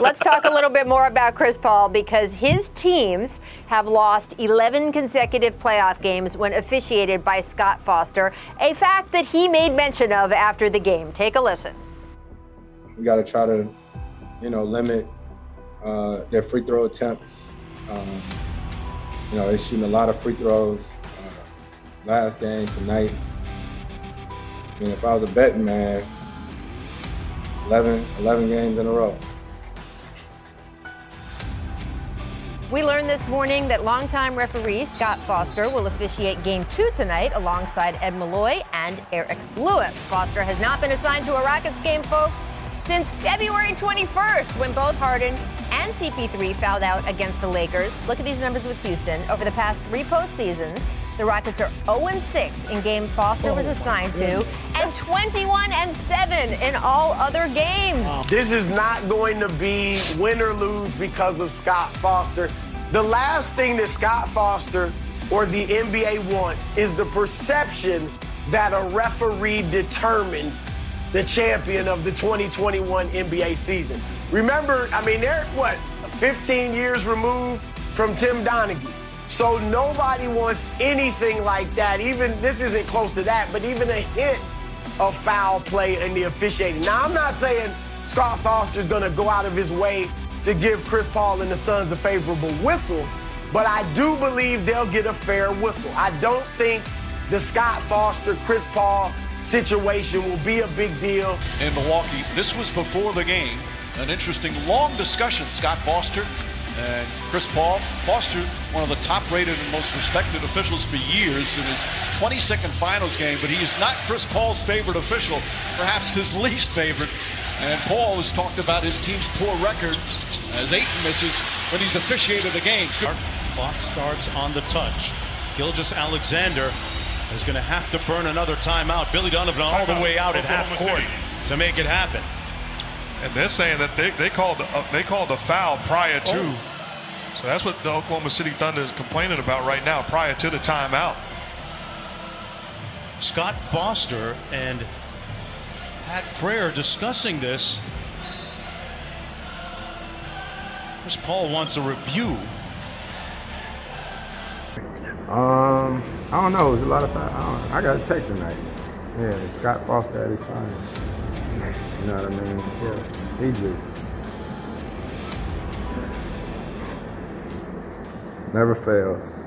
Let's talk a little bit more about Chris Paul, because his teams have lost 11 consecutive playoff games when officiated by Scott Foster, a fact that he made mention of after the game. Take a listen. We got to try to, limit their free throw attempts. They're shooting a lot of free throws. Last game tonight, if I was a betting man, 11 games in a row. We learned this morning that longtime referee Scott Foster will officiate Game 2 tonight alongside Ed Malloy and Eric Lewis. Foster has not been assigned to a Rockets game, folks, since February 21st, when both Harden and CP3 fouled out against the Lakers. Look at these numbers with Houston. Over the past 3 postseasons, the Rockets are 0-6 in game Foster was assigned to, and 21-7 in all other games. This is not going to be win or lose because of Scott Foster. The last thing that Scott Foster or the NBA wants is the perception that a referee determined the champion of the 2021 NBA season. Remember, they're, 15 years removed from Tim Donaghy. So nobody wants anything like that. Even, this isn't close to that, but even a hint of foul play in the officiating. Now, I'm not saying Scott Foster's going to go out of his way to give Chris Paul and the Suns a favorable whistle, but I do believe they'll get a fair whistle. I don't think the Scott Foster, Chris Paul situation will be a big deal. In Milwaukee, this was before the game. An interesting, long discussion. Scott Foster and Chris Paul. Foster, one of the top-rated and most respected officials for years in his 22nd finals game, but he is not Chris Paul's favorite official, perhaps his least favorite. And Paul has talked about his team's poor record as Ayton misses when he's officiated a game. Clock starts on the touch. Gilgeous-Alexander is going to have to burn another timeout. Billy Donovan all the way out at half court to make it happen. And they're saying that they called the foul prior to. So that's what the Oklahoma City Thunder is complaining about right now, prior to the timeout. Scott Foster and Pat Frere discussing this. Chris Paul wants a review. I don't know. It was a lot of fouls. I got to take tonight. Yeah, Scott Foster at his finest. You know what I mean? Yeah, he just never fails.